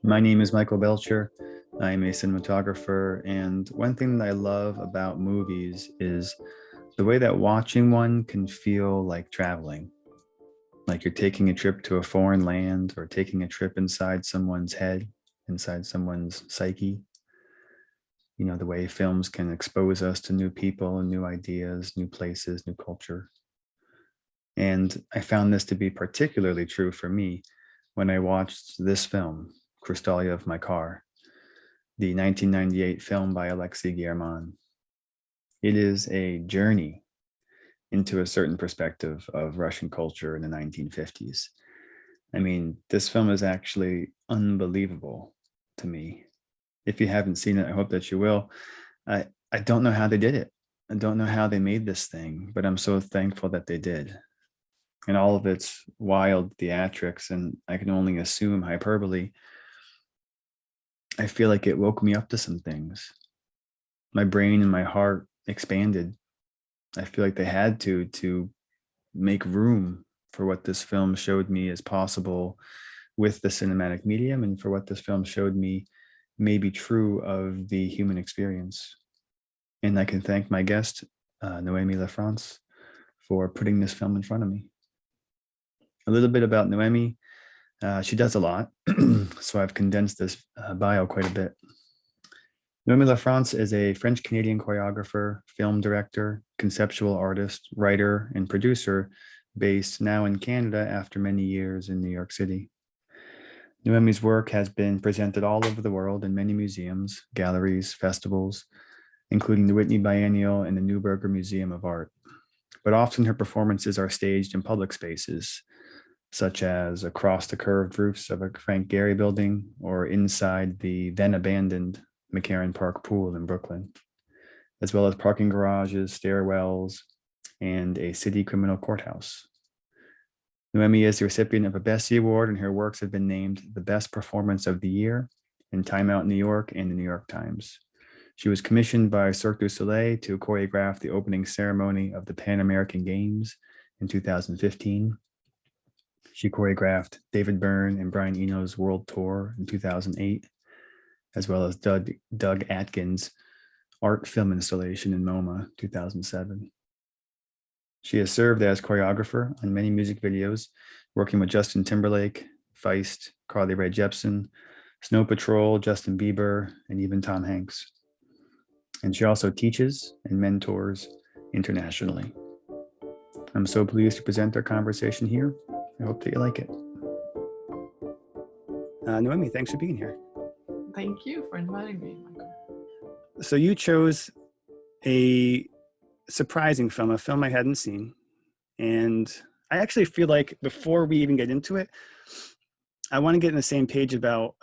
My name is Michael Belcher. I'm a cinematographer, and one thing that I love about movies is the way that watching one can feel like traveling, like you're taking a trip to a foreign land or taking a trip inside someone's head, inside someone's psyche. You know, the way films can expose us to new people and new ideas, new places, new culture. And I found this to be particularly true for me when I watched this film, Khrustalyov, My Car, the 1998 film by Alexsei German. It is a journey into a certain perspective of Russian culture in the 1950s. I mean, this film is actually unbelievable to me. If you haven't seen it, I hope that you will. I don't know how they did it. I don't know how they made this thing, but I'm so thankful that they did. And all of its wild theatrics, and I can only assume hyperbole, I feel like it woke me up to some things. My brain and my heart expanded. I feel like they had to make room for what this film showed me is possible with the cinematic medium, and for what this film showed me may be true of the human experience. And I can thank my guest, Noemie Lafrance, for putting this film in front of me. A little bit about Noemie. She does a lot, so I've condensed this bio quite a bit. Noemie Lafrance is a French-Canadian choreographer, film director, conceptual artist, writer, and producer based now in Canada after many years in New York City. Noemie's work has been presented all over the world in many museums, galleries, festivals, including the Whitney Biennial and the Neuberger Museum of Art. But often her performances are staged in public spaces, such as across the curved roofs of a Frank Gehry building or inside the then abandoned McCarran Park pool in Brooklyn, as well as parking garages, stairwells, and a city criminal courthouse. Noemie is the recipient of a Bessie Award, and her works have been named the Best Performance of the Year in Time Out New York and the New York Times. She was commissioned by Cirque du Soleil to choreograph the opening ceremony of the Pan American Games in 2015. She choreographed David Byrne and Brian Eno's World Tour in 2008, as well as Doug Atkins' art film installation in MoMA 2007. She has served as choreographer on many music videos, working with Justin Timberlake, Feist, Carly Rae Jepsen, Snow Patrol, Justin Bieber, and even Tom Hanks. And she also teaches and mentors internationally. I'm so pleased to present our conversation here. I hope that you like it. Noemie, thanks for being here. Thank you for inviting me, Michael. So you chose a surprising film, a film I hadn't seen. And I actually feel like before we even get into it, I want to get on the same page about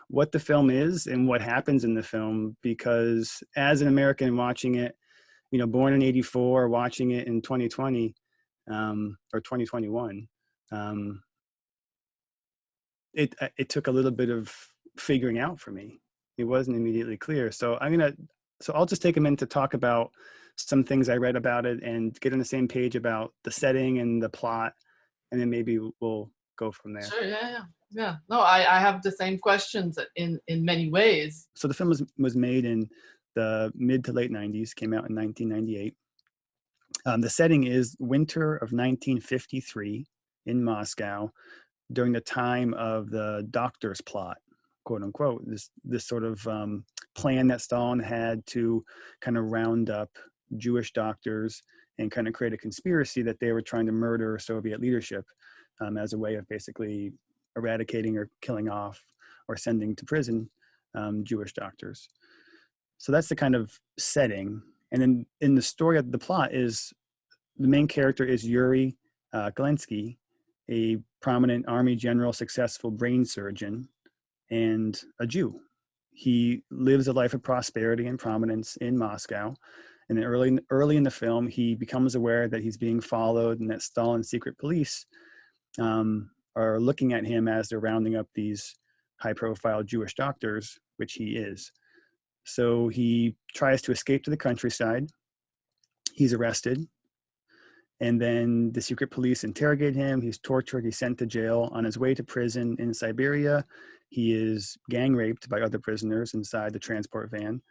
what the film is and what happens in the film, because as an American watching it, you know, born in '84, watching it in 2020 or 2021, it took a little bit of figuring out for me. It wasn't immediately clear. So I'll just take a minute to talk about some things I read about it and get on the same page about the setting and the plot, and then maybe we'll go from there. Sure, yeah. No, I have the same questions in many ways. So the film was made in the mid to late 90s, came out in 1998. The setting is winter of 1953 in Moscow, during the time of the doctor's plot, quote unquote, this sort of plan that Stalin had to kind of round up Jewish doctors and kind of create a conspiracy that they were trying to murder Soviet leadership as a way of basically eradicating or killing off or sending to prison Jewish doctors. So that's the kind of setting. And then in the story of the plot is the main character is Yuri Galensky, a prominent army general, successful brain surgeon, and a Jew. He lives a life of prosperity and prominence in Moscow. And then early in the film, he becomes aware that he's being followed and that Stalin's secret police are looking at him as they're rounding up these high-profile Jewish doctors, which he is. So he tries to escape to the countryside. He's arrested. And then the secret police interrogate him. He's tortured. He's sent to jail. On his way to prison in Siberia, he is gang raped by other prisoners inside the transport van.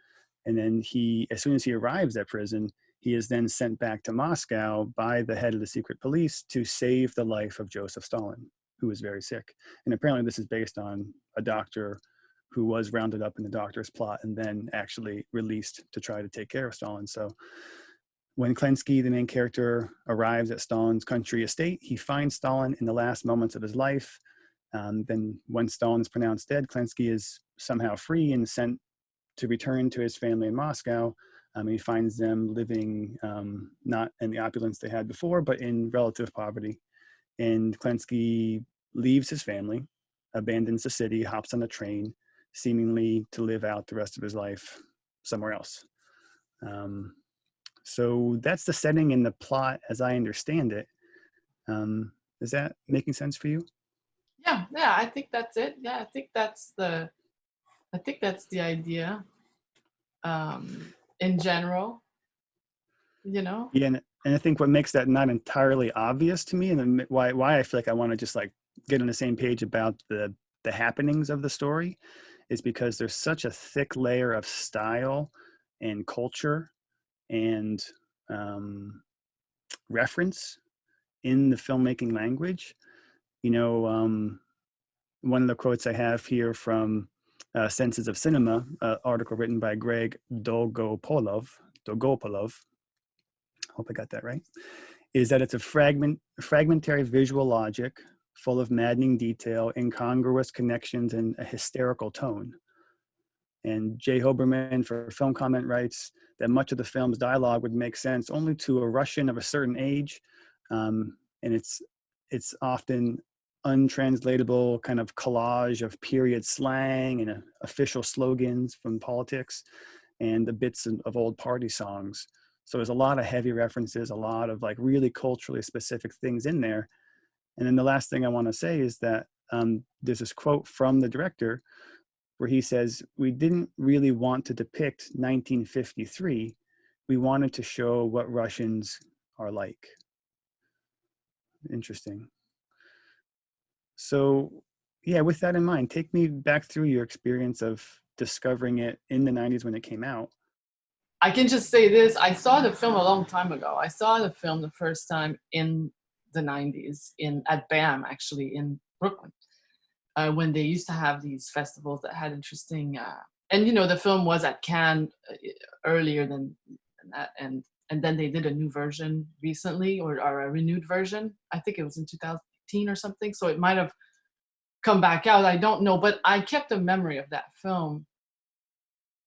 And then as soon as he arrives at prison, he is then sent back to Moscow by the head of the secret police to save the life of Joseph Stalin, who was very sick. And apparently this is based on a doctor who was rounded up in the doctor's plot and then actually released to try to take care of Stalin. So when Klensky, the main character, arrives at Stalin's country estate, he finds Stalin in the last moments of his life. Then when Stalin is pronounced dead, Klensky is somehow free and sent to return to his family in Moscow. He finds them living not in the opulence they had before, but in relative poverty. And Klensky leaves his family, abandons the city, hops on a train, seemingly to live out the rest of his life somewhere else. So that's the setting and the plot as I understand it. Is that making sense for you? Yeah, yeah, I think that's it. Yeah, I think that's the idea. In general, you know. Yeah, and I think what makes that not entirely obvious to me, and why I feel like I want to just like get on the same page about the happenings of the story, is because there's such a thick layer of style and culture and reference in the filmmaking language. You know, one of the quotes I have here from Senses of Cinema, article written by Greg Dolgopolov, hope I got that right, is that it's a fragmentary visual logic full of maddening detail, incongruous connections, and a hysterical tone. And Jay Hoberman for Film Comment writes that much of the film's dialogue would make sense only to a Russian of a certain age, and it's often untranslatable kind of collage of period slang and official slogans from politics and the bits of old party songs. So there's a lot of heavy references, a lot of like really culturally specific things in there. And then the last thing I want to say is that there's this quote from the director where he says, "We didn't really want to depict 1953. We wanted to show what Russians are like." Interesting. So yeah, with that in mind, take me back through your experience of discovering it in the 90s when it came out. I can just say this: I saw the film a long time ago. I saw the film the first time in the '90s at BAM, actually in Brooklyn, when they used to have these festivals that had interesting. And the film was at Cannes earlier than that, and then they did a new version recently, or a renewed version. I think it was in 2018 or something. So it might have come back out. I don't know, but I kept a memory of that film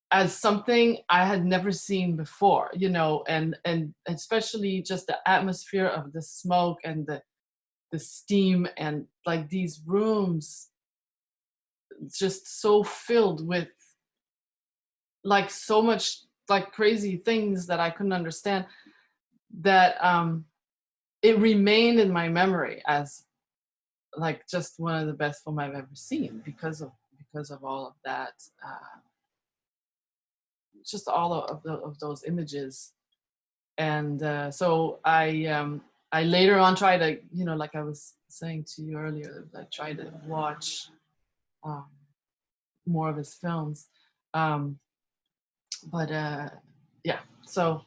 as something I had never seen before, and especially just the atmosphere of the smoke and the steam, and like these rooms just so filled with like so much like crazy things that I couldn't understand, that it remained in my memory as like just one of the best film I've ever seen because of all of that. Just all of those images. And so I later on tried to, like I was saying to you earlier, I tried to watch more of his films. But yeah, so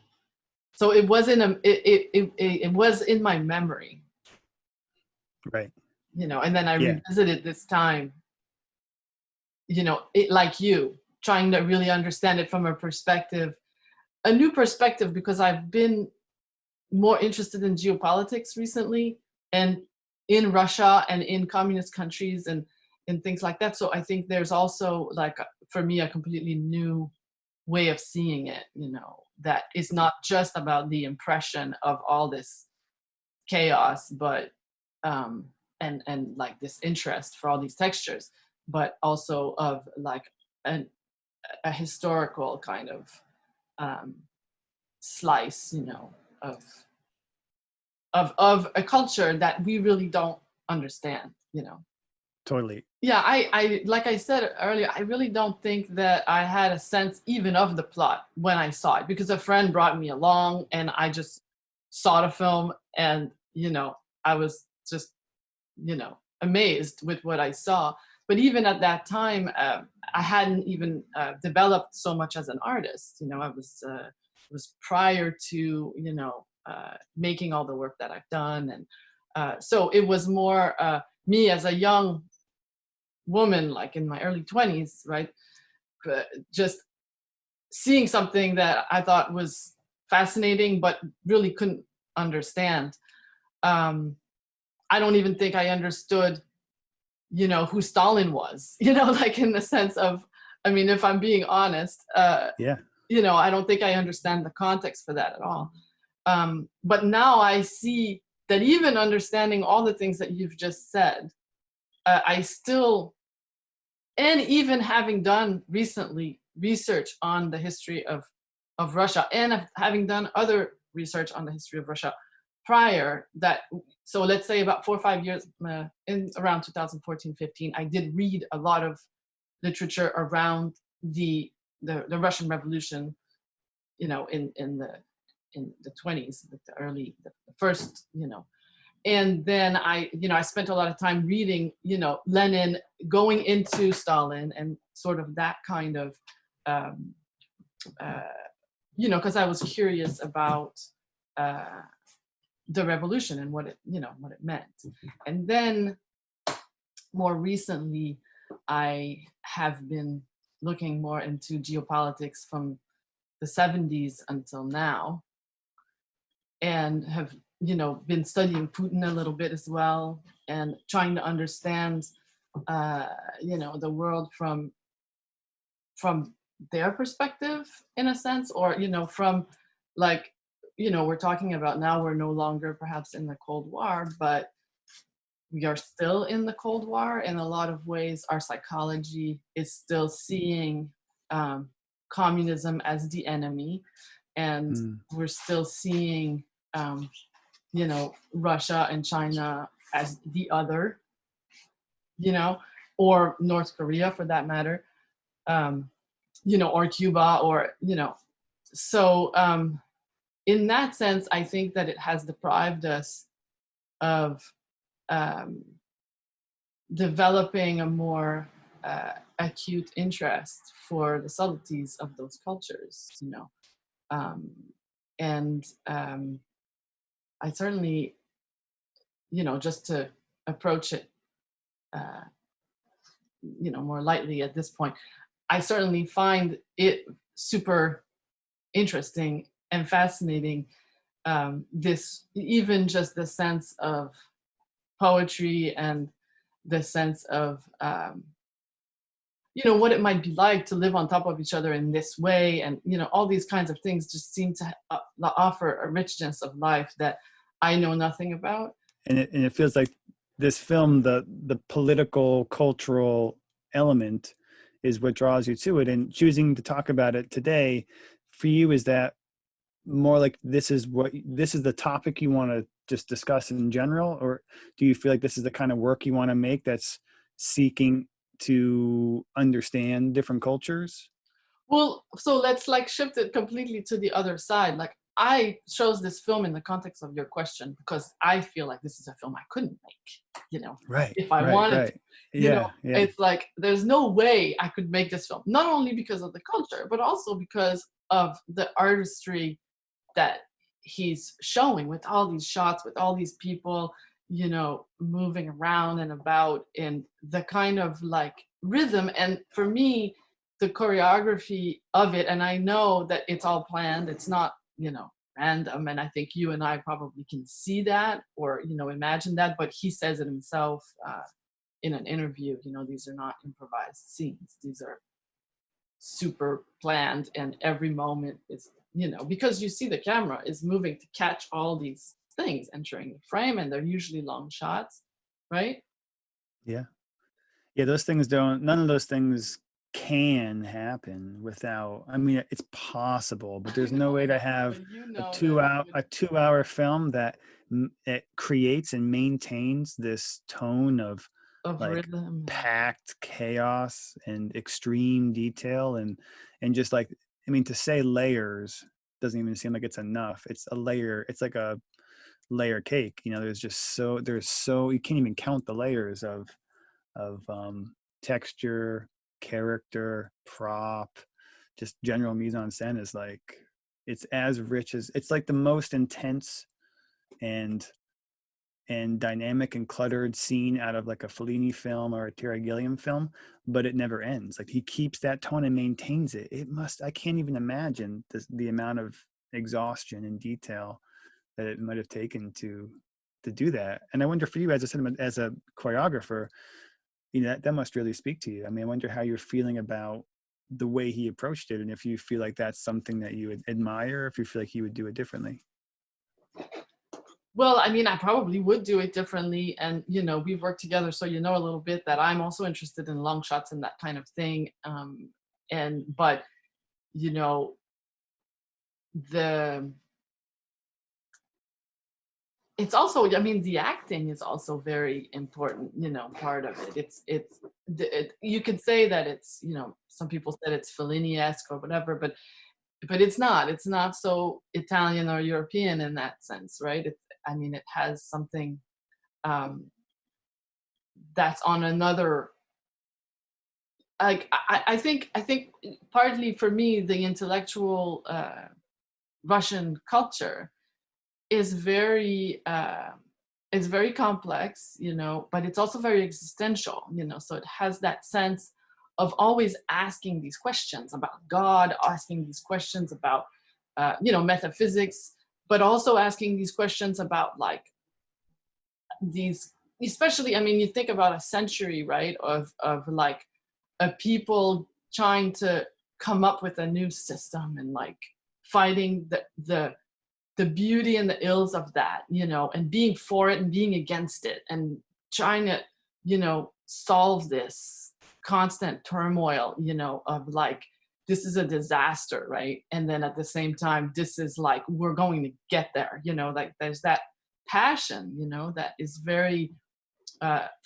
it was it was in my memory, Right. and then I Yeah. revisited this time, it, like you, trying to really understand it from a new perspective, because I've been more interested in geopolitics recently, and in Russia and in communist countries and things like that. So I think there's also like for me a completely new way of seeing it, that is not just about the impression of all this chaos, but and like this interest for all these textures, but also of like a historical kind of slice, of of a culture that we really don't understand. Totally. Yeah, I like I said earlier, I really don't think that I had a sense even of the plot when I saw it, because a friend brought me along, and I just saw the film, and I was just amazed with what I saw. But even at that time, I hadn't even developed so much as an artist. I was it was prior to making all the work that I've done, and so it was more me as a young woman, like in my early 20s, right? Just seeing something that I thought was fascinating, but really couldn't understand. Um, I don't even think I understood, who Stalin was, like in the sense of, I mean, if I'm being honest, Yeah. I don't think I understand the context for that at all. But now I see that even understanding all the things that you've just said, I still, and even having done recently research on the history of Russia, and having done other research on the history of Russia prior that, so let's say about 4 or 5 years, in around 2014-15, I did read a lot of literature around the Russian Revolution, in the 20s, the first, and then I spent a lot of time reading, Lenin, going into Stalin, and sort of that kind of, um, uh, because I was curious about uh, the revolution and what it meant. And then more recently, I have been looking more into geopolitics from the 70s until now, and have been studying Putin a little bit as well, and trying to understand the world from their perspective, in a sense, or from, like, we're talking about now, we're no longer perhaps in the Cold War, but we are still in the Cold War in a lot of ways. Our psychology is still seeing communism as the enemy, and Mm. we're still seeing Russia and China as the other, or North Korea for that matter, or Cuba, or so in that sense, I think that it has deprived us of um, developing a more acute interest for the subtleties of those cultures, um, and I certainly, just to approach it, uh, more lightly at this point, I certainly find it super interesting and fascinating. This, even just the sense of poetry, and the sense of what it might be like to live on top of each other in this way, and all these kinds of things just seem to offer a richness of life that I know nothing about. And it feels like this film, the political cultural element is what draws you to it, and choosing to talk about it today for you, is that more like this is the topic you want to just discuss in general, or do you feel like this is the kind of work you want to make that's seeking to understand different cultures? Well, so let's like shift it completely to the other side. Like, I chose this film in the context of your question because I feel like this is a film I couldn't make, Right, if I right, wanted to. right. Yeah, yeah. It's like there's no way I could make this film, not only because of the culture, but also because of the artistry that he's showing, with all these shots, with all these people, moving around and about, in the kind of like rhythm. And for me, the choreography of it, and I know that it's all planned, it's not, random. And I think you and I probably can see that, or, imagine that, but he says it himself in an interview, these are not improvised scenes. These are super planned, and every moment is, because you see the camera is moving to catch all these things entering the frame, and they're usually long shots, right? Yeah. Yeah, those things don't, none of those things can happen without, I mean, it's possible, but I there's no know, way to but have you a know that two hour even, a 2 hour film that it creates and maintains this tone of of like rhythm. packed chaos and extreme detail, and just like, I mean, to say layers, doesn't even seem like it's enough. It's a layer. It's like a layer cake. You know, there's so you can't even count the layers of texture, character, prop, just general mise en scène is like, it's as rich as, it's like the most intense and dynamic and cluttered scene out of like a Fellini film or a Terry Gilliam film, but it never ends. Like he keeps that tone and maintains it. I can't even imagine the amount of exhaustion and detail that it might have taken to do that. And I wonder for you as a choreographer, you know, that must really speak to you. I mean, I wonder how you're feeling about the way he approached it, and if you feel like that's something that you would admire, if you feel like he would do it differently. Well, I mean, I probably would do it differently. And, you know, we've worked together, so you know a little bit that I'm also interested in long shots and that kind of thing. But, you know, it's also, I mean, the acting is also very important, you know, part of it. You could say that it's, you know, some people said it's Fellini-esque or whatever, but it's not so Italian or European in that sense, right? I mean, it has something um, that's on another, like, I think partly for me, the intellectual Russian culture is very complex, you know, but it's also very existential, you know, so it has that sense of always asking these questions about God, asking these questions about you know, metaphysics, but also asking these questions about like these, especially, I mean, you think about a century, right, of like a people trying to come up with a new system and like fighting the beauty and the ills of that, you know, and being for it and being against it and trying to, you know, solve this constant turmoil, you know, of like, this is a disaster, right? And then at the same time, this is like, we're going to get there, you know, like there's that passion, you know, that is very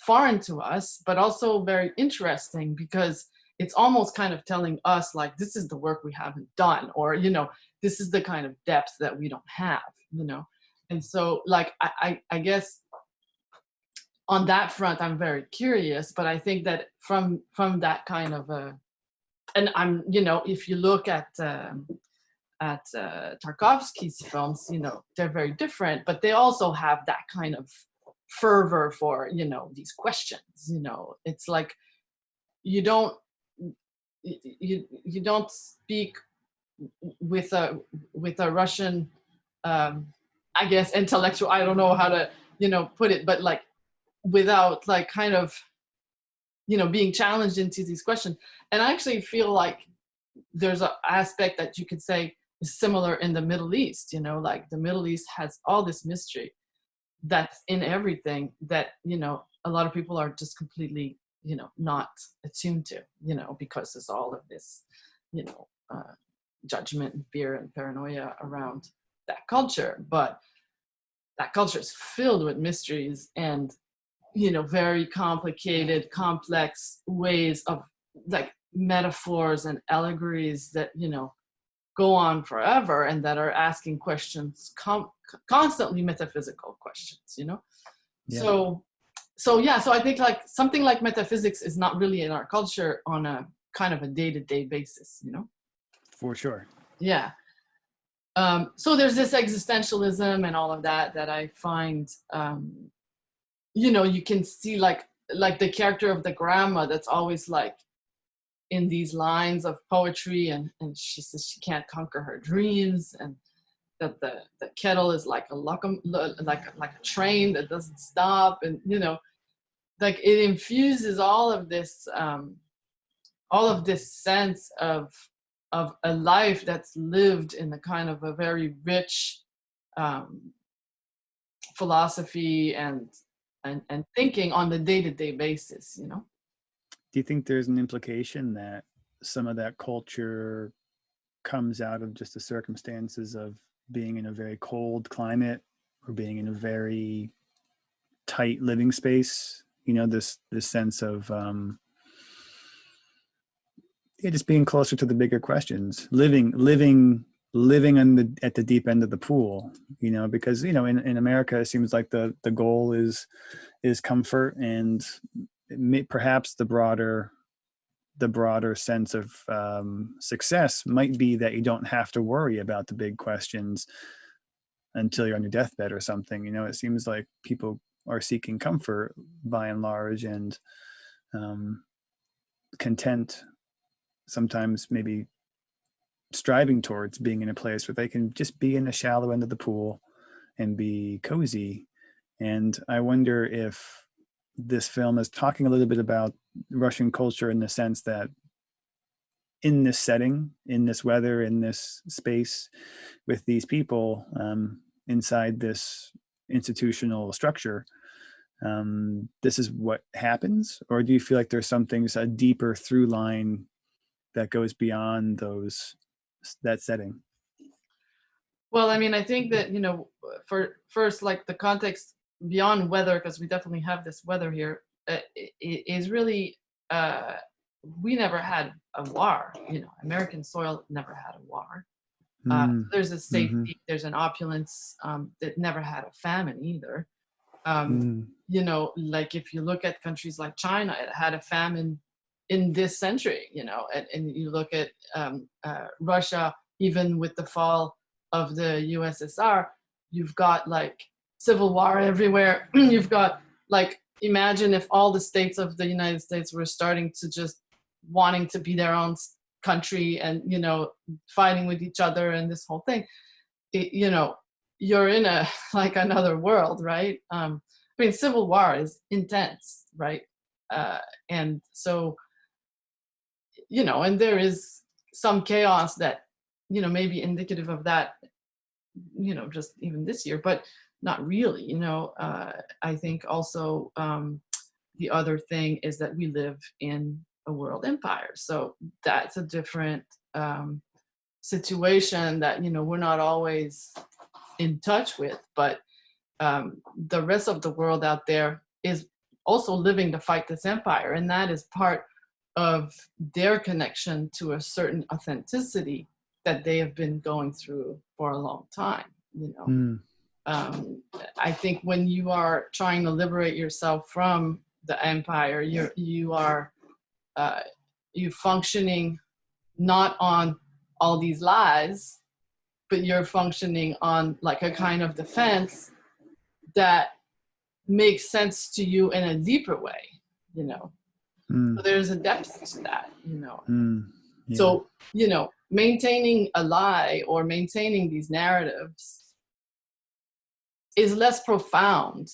foreign to us, but also very interesting because it's almost kind of telling us like, this is the work we haven't done, or, you know, this is the kind of depth that we don't have, you know. And so like, I guess on that front, I'm very curious, but I think that from that kind of and I'm, you know, if you look at Tarkovsky's films, you know, they're very different, but they also have that kind of fervor for, you know, these questions, you know. It's like you don't you don't speak with a Russian I guess intellectual, I don't know how to, you know, put it, but like without like kind of, you know, being challenged into these questions. And I actually feel like there's an aspect that you could say is similar in the Middle East, you know, like the Middle East has all this mystery that's in everything that, you know, a lot of people are just completely, you know, not attuned to, you know, because there's all of this, you know, judgment and fear and paranoia around that culture. But that culture is filled with mysteries and, you know, very complicated, complex ways of like metaphors and allegories that, you know, go on forever and that are asking questions, constantly metaphysical questions, you know. Yeah. So yeah, so I think like something like metaphysics is not really in our culture on a kind of a day-to-day basis, you know. For sure. Yeah. So there's this existentialism and all of that I find, you know, you can see like the character of the grandma that's always like in these lines of poetry, and she says she can't conquer her dreams, and that the kettle is like like a train that doesn't stop, and, you know, like it infuses all of this sense of a life that's lived in a kind of a very rich um, philosophy and thinking on the day-to-day basis, you know. Do you think there's an implication that some of that culture comes out of just the circumstances of being in a very cold climate or being in a very tight living space? You know, this sense of yeah, just being closer to the bigger questions, living living at the deep end of the pool, you know, because, you know, in America, it seems like the goal is comfort, and perhaps the broader sense of success might be that you don't have to worry about the big questions until you're on your deathbed or something. You know, it seems like people are seeking comfort by and large, and content, sometimes maybe striving towards being in a place where they can just be in the shallow end of the pool and be cozy. And I wonder if this film is talking a little bit about Russian culture, in the sense that in this setting, in this weather, in this space, with these people, inside this institutional structure, this is what happens? Or do you feel like there's some things, a deeper through line that goes beyond that setting? Well, I mean, I think that, you know, for first, like the context beyond weather, because we definitely have this weather here, is really, we never had a war. You know, American soil never had a war. Mm, There's a mm-hmm, safety, there's an opulence that never had a famine either. Um, mm, you know, like if you look at countries like China, it had a famine in this century, you know, and you look at Russia, even with the fall of the USSR, you've got like civil war everywhere. You've got like, imagine if all the states of the United States were starting to just wanting to be their own country, and, you know, fighting with each other and this whole thing. You know, you're in a like another world, right? I mean, civil war is intense, right? And so, you know, and there is some chaos that, you know, may be indicative of that, you know, just even this year, but not really, you know. I think also the other thing is that we live in a world empire. So that's a different situation that, you know, we're not always in touch with, but the rest of the world out there is also living to fight this empire, and that is part of their connection to a certain authenticity that they have been going through for a long time, you know. mm, I think when you are trying to liberate yourself from the empire, you are you functioning not on all these lies, but you're functioning on like a kind of defense that makes sense to you in a deeper way, you know. So mm, there's a depth to that, you know. mm, yeah. So, you know, maintaining a lie or maintaining these narratives is less profound,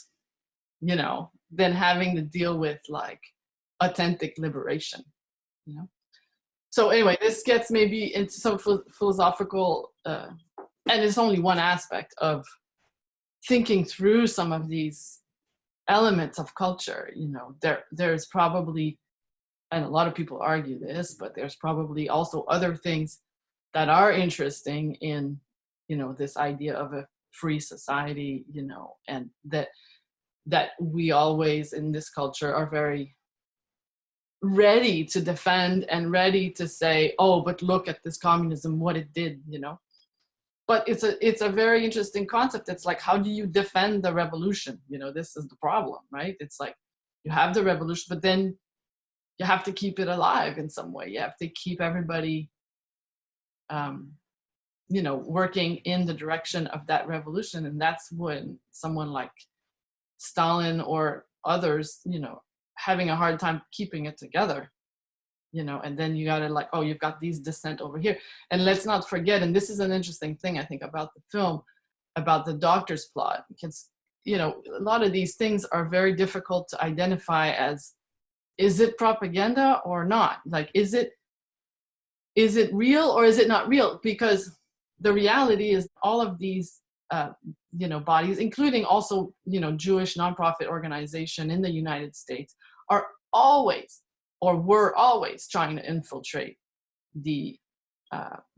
you know, than having to deal with like authentic liberation, you know. So anyway, this gets maybe into some philosophical, and it's only one aspect of thinking through some of these elements of culture. You know, there's probably, and a lot of people argue this, but there's probably also other things that are interesting in, you know, this idea of a free society, you know, and that we always in this culture are very ready to defend and ready to say, oh, but look at this communism, what it did, you know. But it's a very interesting concept. It's like, how do you defend the revolution? You know, this is the problem, right? It's like you have the revolution, but then you have to keep it alive in some way. You have to keep everybody, you know, working in the direction of that revolution. And that's when someone like Stalin or others, you know, having a hard time keeping it together, you know. And then you got to like, oh, you've got these dissent over here. And let's not forget, and this is an interesting thing, I think, about the film, about the doctor's plot, because, you know, a lot of these things are very difficult to identify as, is it propaganda or not? Like, is it real or is it not real? Because the reality is all of these, you know, bodies, including also, you know, Jewish nonprofit organization in the United States, are always, or were always, trying to infiltrate the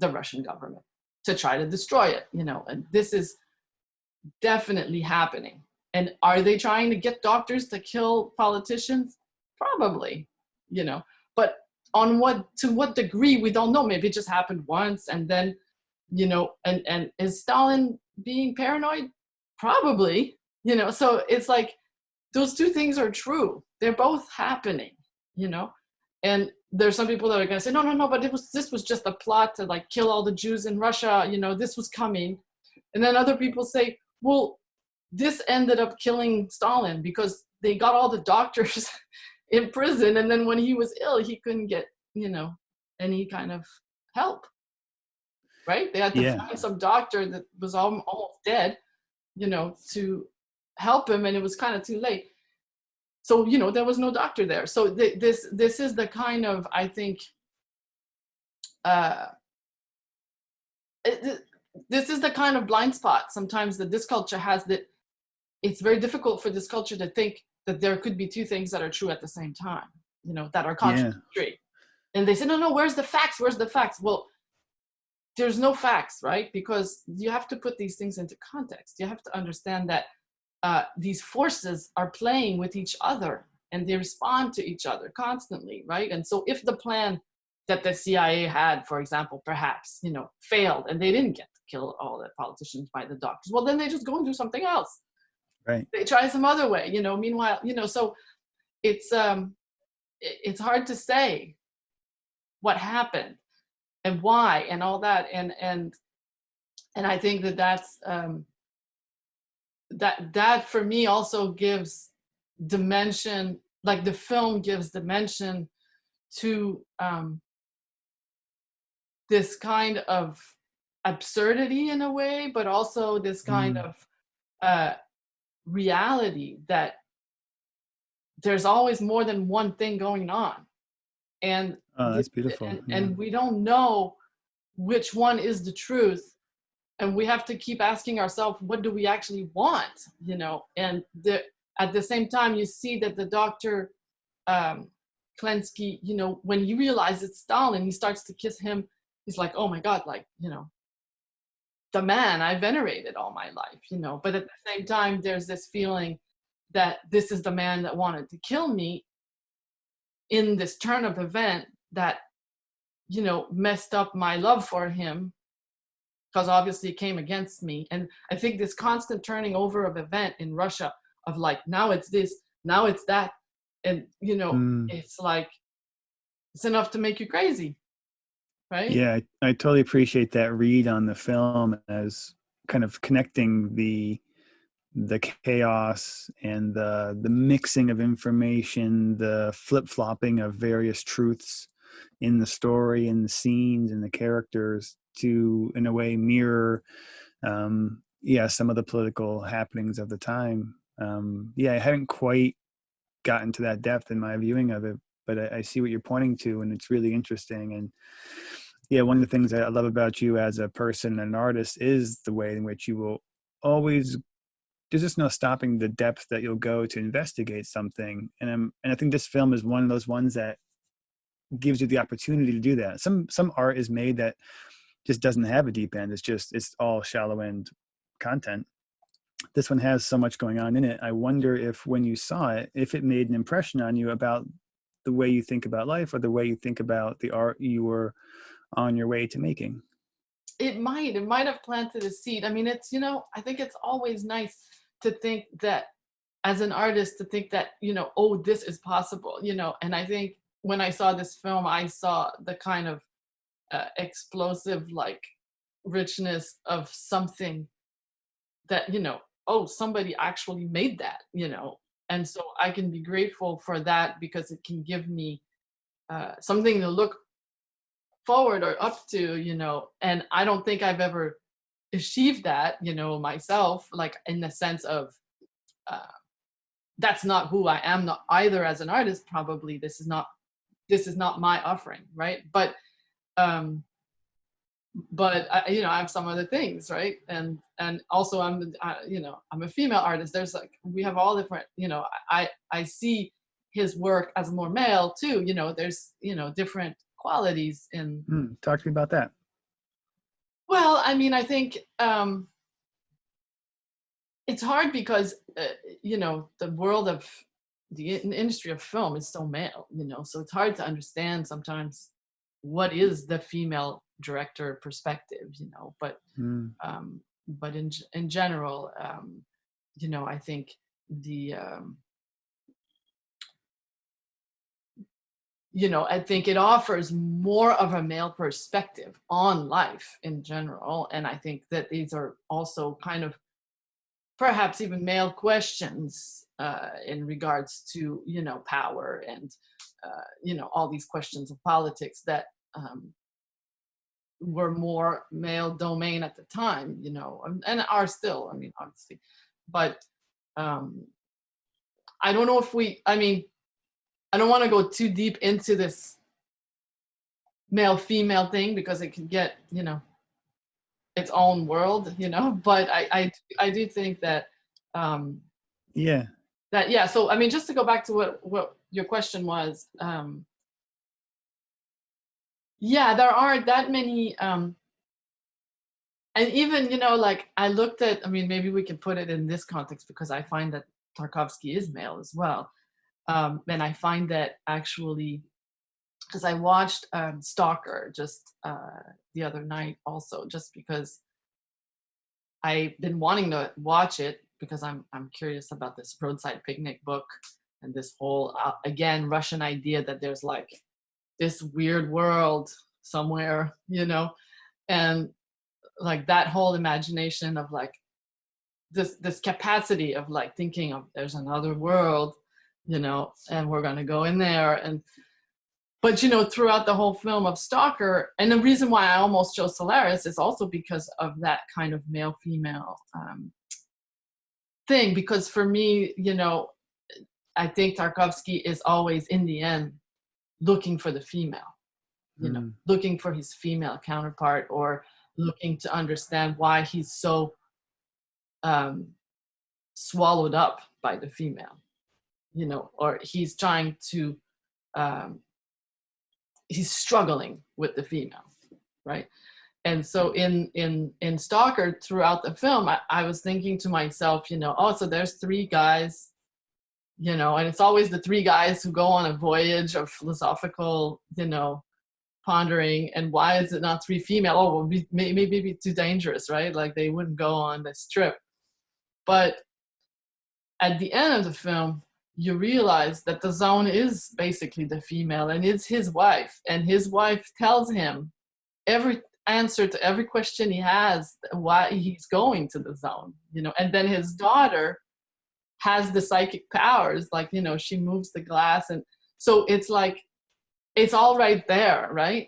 Russian government to try to destroy it, you know. And this is definitely happening. And are they trying to get doctors to kill politicians? Probably, you know. But to what degree, we don't know. Maybe it just happened once, and then you know, and is Stalin being paranoid? Probably, you know. So it's like those two things are true. They're both happening, you know. And there's some people that are going to say, no, no, no, but this was just a plot to like kill all the Jews in Russia. You know, this was coming. And then other people say, well, this ended up killing Stalin because they got all the doctors in prison. And then when he was ill, he couldn't get, you know, any kind of help, right? They had to Yeah. find some doctor that was almost dead, you know, to help him. And it was kind of too late. So, you know, there was no doctor there. So this is the kind of, I think, uh, this is the kind of blind spot sometimes that this culture has, that it's very difficult for this culture to think that there could be two things that are true at the same time, you know, that are Yeah. contradictory. And they say, no, no, where's the facts? Where's the facts? Well, there's no facts, right? Because you have to put these things into context. You have to understand that these forces are playing with each other and they respond to each other constantly, right? And so if the plan that the CIA had, for example, perhaps, you know, failed and they didn't get to kill all the politicians by the doctors, well, then they just go and do something else. Right. They try some other way, you know, meanwhile, you know, so it's hard to say what happened and why and all that. And I think that that's, that for me also gives dimension, like the film gives dimension to this kind of absurdity in a way, but also this kind Mm. of reality that there's always more than one thing going on. And Oh, th- that's beautiful. Yeah. and we don't know which one is the truth, and we have to keep asking ourselves, what do we actually want, you know? And at the same time, you see that the doctor, um, Klensky, you know, when he realizes Stalin, he starts to kiss him. He's like, oh my God, like, you know, the man I venerated all my life, you know. But at the same time, there's this feeling that this is the man that wanted to kill me in this turn of event that, you know, messed up my love for him, because obviously it came against me. And I think this constant turning over of event in Russia of like, now it's this, now it's that. And, you know, Mm. it's like, it's enough to make you crazy, right? Yeah, I totally appreciate that read on the film as kind of connecting the chaos and the mixing of information, the flip-flopping of various truths in the story and the scenes and the characters to, in a way, mirror yeah, some of the political happenings of the time. Yeah, I haven't quite gotten to that depth in my viewing of it, but I see what you're pointing to, and it's really interesting. And yeah, one of the things I love about you as a person and an artist is the way in which you will always, there's just no stopping the depth that you'll go to investigate something. And I think this film is one of those ones that gives you the opportunity to do that. Some art is made that just doesn't have a deep end. It's all shallow end content. This one has so much going on in it. I wonder if when you saw it, if it made an impression on you about the way you think about life or the way you think about the art you were on your way to making. It might have planted a seed. I mean, it's, you know, I think it's always nice to think that, as an artist, to think that, you know, oh, this is possible, you know. And I think when I saw this film, I saw the kind of explosive, like, richness of something that, you know, oh, somebody actually made that, you know. And so I can be grateful for that because it can give me something to look forward or up to, you know. And I don't think I've ever achieved that, you know, myself, like in the sense of uh, that's not who I am, not either as an artist. Probably this is not my offering, right? Um but I, you know, I have some other things, right? And also you know, I'm a female artist. There's like, we have all different, you know, I see his work as more male too, you know. There's, you know, different qualities in. Talk to me about that. Well, I mean, I think it's hard because you know, the world of the industry of film is so male, you know, so it's hard to understand sometimes what is the female director perspective, you know, Mm. but in general, you know, I think the you know, I think it offers more of a male perspective on life in general, and I think that these are also kind of perhaps even male questions in regards to, you know, power and you know, all these questions of politics that were more male domain at the time, you know, and are still, I mean, obviously, but um, I don't know if I mean, I don't want to go too deep into this male female thing because it can get, you know, its own world, you know, but I do think that um, Yeah. that, yeah, so I mean, just to go back to what your question was, yeah, there aren't that many and even, you know, like I looked at, I mean, maybe we can put it in this context because I find that Tarkovsky is male as well. And I find that actually, because I watched Stalker just the other night also, just because I've been wanting to watch it because I'm curious about this Roadside Picnic book and this whole again Russian idea that there's like this weird world somewhere, you know, and like that whole imagination of like this capacity of like thinking of there's another world, you know, and we're gonna go in there. And but you know, throughout the whole film of Stalker, and the reason why I almost chose Solaris is also because of that kind of male female thing. Because for me, you know, I think Tarkovsky is always in the end looking for the female, you know, Mm. looking for his female counterpart, or looking to understand why he's so um, swallowed up by the female, you know, or he's trying to, um, he's struggling with the female, right? And so in Stalker, throughout the film, I was thinking to myself, you know, oh, so there's three guys, you know, and it's always the three guys who go on a voyage of philosophical, you know, pondering. And why is it not three female? Oh, well, maybe be too dangerous, right? Like they wouldn't go on this trip. But at the end of the film, you realize that the zone is basically the female and it's his wife. And his wife tells him every answer to every question he has, why he's going to the zone, you know. And then his daughter has the psychic powers, like, you know, she moves the glass. And so it's like, it's all right there, right?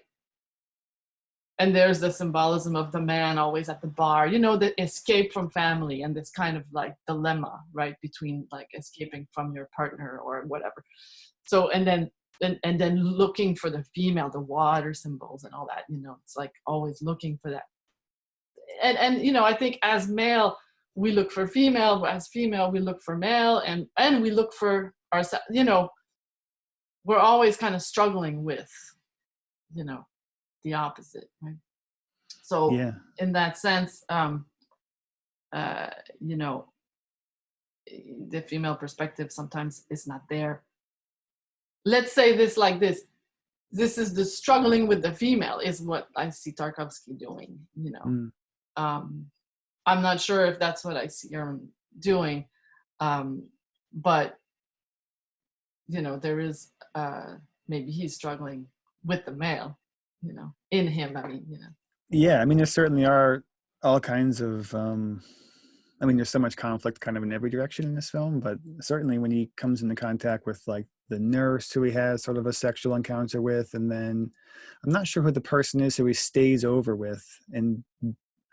And there's the symbolism of the man always at the bar, you know, the escape from family and this kind of like dilemma, right, between like escaping from your partner or whatever. So and then looking for the female, the water symbols and all that, you know, it's like always looking for that. And you know, I think as male we look for female, as female we look for male, and we look for ourselves, you know, we're always kind of struggling with, you know, the opposite, right? So Yeah. in that sense, you know, the female perspective sometimes is not there. Let's say this like this is the struggling with the female is what I see Tarkovsky doing, you know. Mm. um I'm not sure if that's what I see him doing, but you know, there is maybe he's struggling with the male, you know, in him, I mean, you know. Yeah, I mean, there certainly are all kinds of I mean, there's so much conflict kind of in every direction in this film, but certainly when he comes into contact with like the nurse who he has sort of a sexual encounter with, and then I'm not sure who the person is who he stays over with and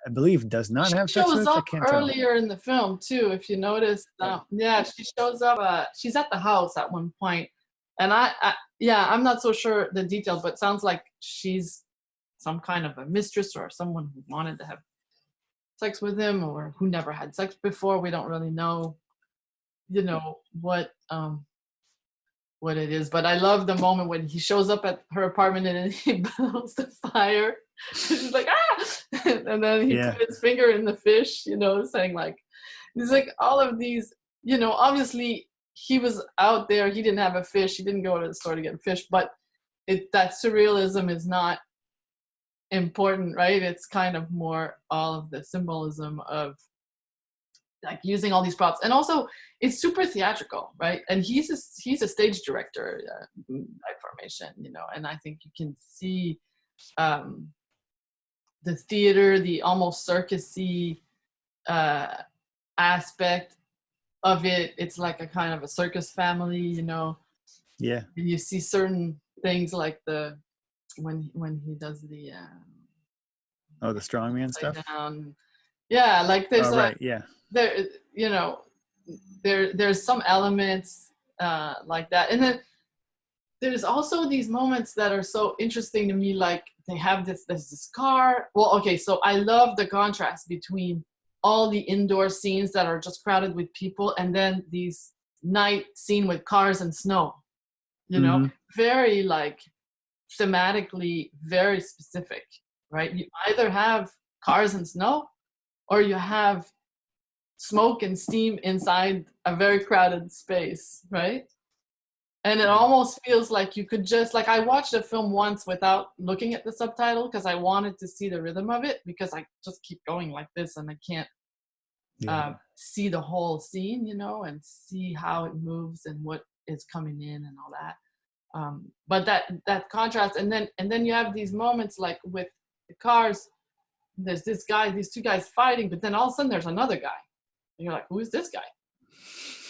I believe does not She have sex shows with. I up can't tell. earlier in the film too, if you notice. Yeah, she shows up. She's at the house at one point, and yeah, I'm not so sure the detail, but sounds like she's some kind of a mistress or someone who wanted to have sex with him or who never had sex before. We don't really know, you know, what it is. But I love the moment when he shows up at her apartment and he blows the fire. She's like, ah! And then he Yeah. put his finger in the fish, you know, saying like, he's like all of these, you know, obviously he was out there, he didn't have a fish, he didn't go to the store to get a fish, but that surrealism is not important, right? It's kind of more all of the symbolism of like using all these props, and also it's super theatrical, right? And he's a stage director by formation, you know, and I think you can see um, the theater, the almost circusy uh, aspect of it. It's like a kind of a circus family, you know. Yeah. And you see certain things like the when he does the Oh, the strongman upside stuff. down. Yeah, like Oh, there's a right. Yeah. there, you know, there's some elements like that, and then there's also these moments that are so interesting to me. Like they have there's this car. Well, okay, so I love the contrast between all the indoor scenes that are just crowded with people, and then these night scene with cars and snow. You know, Hmm. very like thematically very specific, right? You either have cars and snow, or you have smoke and steam inside a very crowded space, right? And it almost feels like you could just like I watched a film once without looking at the subtitle because I wanted to see the rhythm of it, because I just keep going like this and I can't Yeah. see the whole scene, you know, and see how it moves and what is coming in and all that. But that contrast, and then you have these moments like with the cars. There's this guy, these two guys fighting, but then all of a sudden there's another guy, and you're like, who is this guy?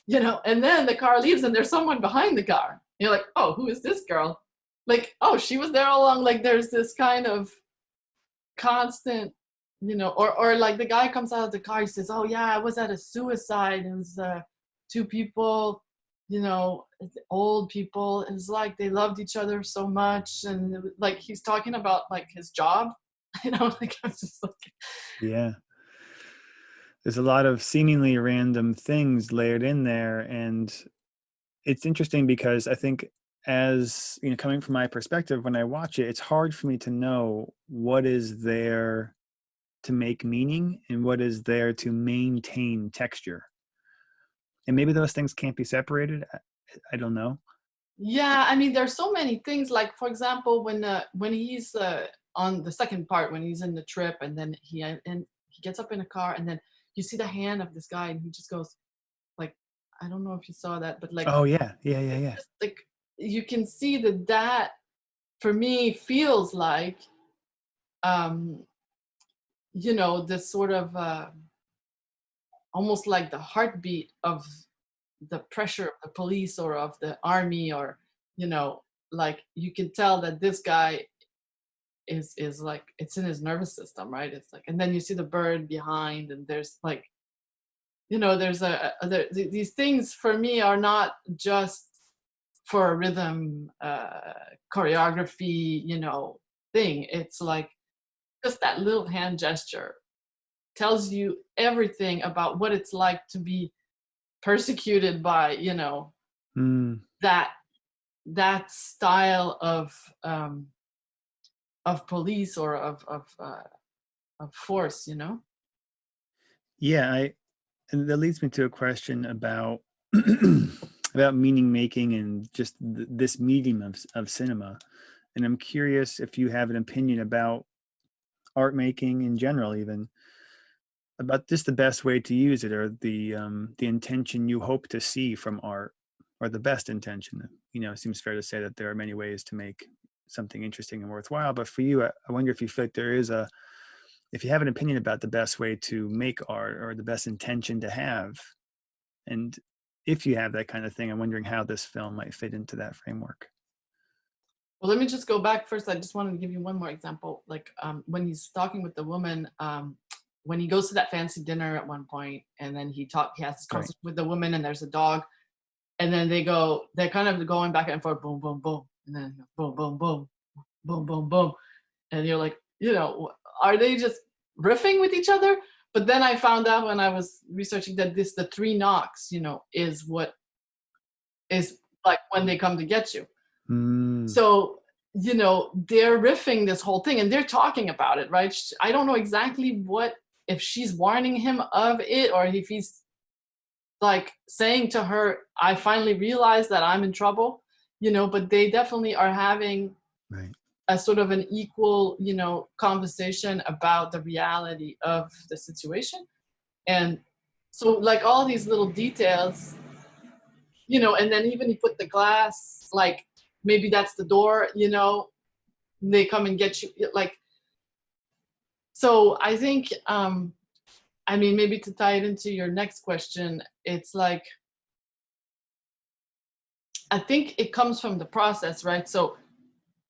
You know, and then the car leaves and there's someone behind the car. You're like, oh, who is this girl? Like, oh, she was there all along. Like there's this kind of constant, you know, or like the guy comes out of the car, he says, oh yeah, I was at a suicide. It was two people, you know, old people. It's like they loved each other so much, and like he's talking about like his job, you know, like I was just like, Yeah. There's a lot of seemingly random things layered in there, and it's interesting because I think, as you know, coming from my perspective, when I watch it, it's hard for me to know what is there to make meaning and what is there to maintain texture. And maybe those things can't be separated. I don't know. yeah, I mean, there's so many things. Like, for example, when he's on the second part, when he's in the trip, and then he gets up in a car, and then you see the hand of this guy, and he just goes like, I don't know if you saw that, but like, Oh yeah, yeah, yeah, it's yeah. just like you can see that for me feels like, um, you know, this sort of almost like the heartbeat of the pressure of the police or of the army, or you know, like you can tell that this guy is like it's in his nervous system, right? It's like, and then you see the bird behind, and there's like, you know, there's these things for me are not just for a rhythm choreography, you know, thing. It's like just that little hand gesture tells you everything about what it's like to be persecuted by, you know, Mm. that that style of police or of force, you know. Yeah, and that leads me to a question about about meaning making and just this medium of cinema. And I'm curious if you have an opinion about art making in general, even about just the best way to use it, or the intention you hope to see from art, or the best intention. You know, it seems fair to say that there are many ways to make something interesting and worthwhile. But for you, I wonder if you feel like there is a if you have an opinion about the best way to make art or the best intention to have. And if you have that kind of thing, I'm wondering how this film might fit into that framework. Well, let me just go back first. I just wanted to give you one more example. Like when he's talking with the woman, when he goes to that fancy dinner at one point, and then he has this Right. conversation with the woman, and there's a dog, and then they're kind of going back and forth, boom, boom, boom, and then boom, boom, boom, boom, boom, boom, and you're like, you know, are they just riffing with each other? But then I found out when I was researching that the three knocks, you know, is what is like when they come to get you. Mm, So, you know, they're riffing this whole thing and they're talking about it, right? I don't know exactly what, if she's warning him of it, or if he's like saying to her, I finally realized that I'm in trouble, you know, but they definitely are having right. a sort of an equal, you know, conversation about the reality of the situation. And so like all these little details, you know, and then even he put the glass, like maybe that's the door, you know, they come and get you, like, so I think, I mean, maybe to tie it into your next question, it's like, I think it comes from the process, right? So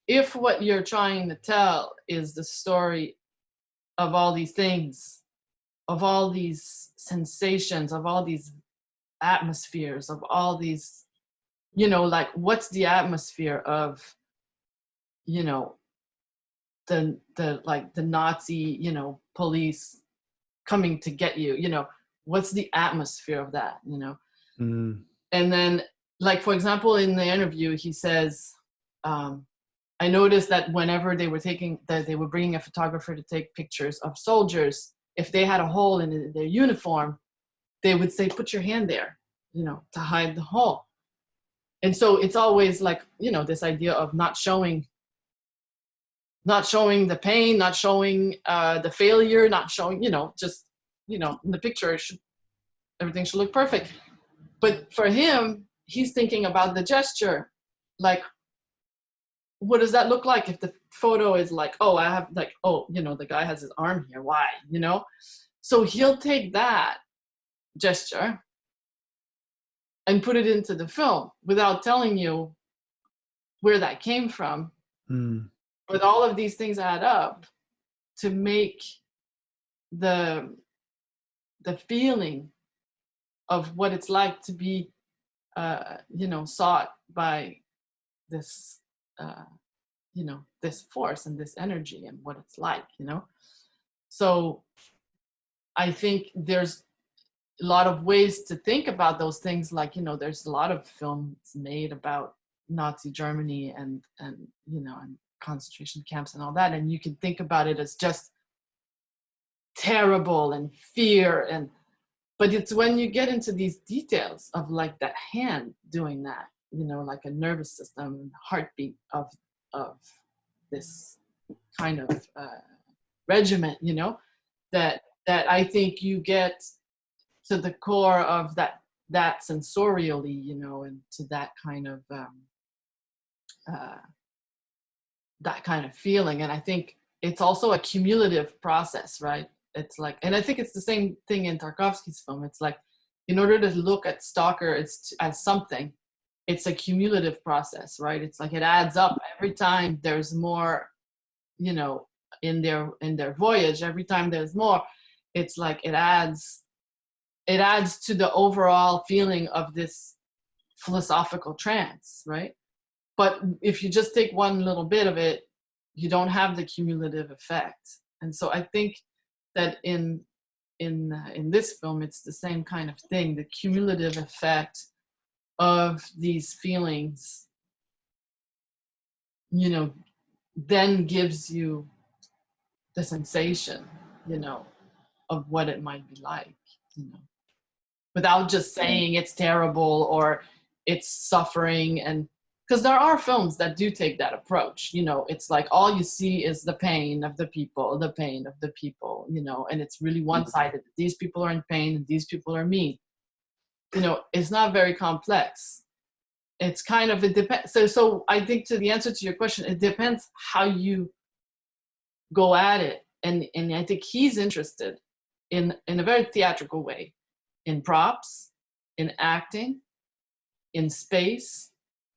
if what you're trying to tell is the story of all these things, of all these sensations, of all these atmospheres, of all these, you know, like what's the atmosphere of, you know, the like the Nazi, you know, police coming to get you, you know, what's the atmosphere of that, you know? Mm. And then, like, for example, in the interview, he says, I noticed that whenever they were bringing a photographer to take pictures of soldiers, if they had a hole in their uniform, they would say, put your hand there, you know, to hide the hole. And so it's always like, you know, this idea of not showing the pain, not showing the failure, not showing, you know, just, you know, in the picture, everything should look perfect. But for him, he's thinking about the gesture. Like, what does that look like if the photo is like, oh, I have like, oh, you know, the guy has his arm here, why, you know? So he'll take that gesture and put it into the film without telling you where that came from. Mm. But all of these things add up to make the feeling of what it's like to be, you know, sought by this, you know, this force and this energy and what it's like, you know? So I think there's a lot of ways to think about those things. Like, you know, there's a lot of films made about Nazi Germany and you know, and concentration camps and all that. And you can think about it as just terrible and fear and, but it's when you get into these details of like that hand doing that, you know, like a nervous system, heartbeat of this kind of regiment, you know, that I think you get to the core of that sensorially, you know, and to that kind of feeling. And I think it's also a cumulative process, right? It's like, and I think it's the same thing in Tarkovsky's film. It's like, in order to look at Stalker as something, it's a cumulative process, right? It's like it adds up every time there's more, you know, in their voyage. Every time there's more, it's like it adds to the overall feeling of this philosophical trance, right? But if you just take one little bit of it, you don't have the cumulative effect. And so I think that in this film, it's the same kind of thing. The cumulative effect of these feelings, you know, then gives you the sensation, you know, of what it might be like, you know, without just saying it's terrible or it's suffering. And because there are films that do take that approach, you know, it's like all you see is the pain of the people, you know, and it's really one-sided. These people are in pain and these people are mean. You know, it's not very complex. It's kind of, it depends. So I think, to the answer to your question, it depends how you go at it. And I think he's interested in a very theatrical way, in props, in acting, in space,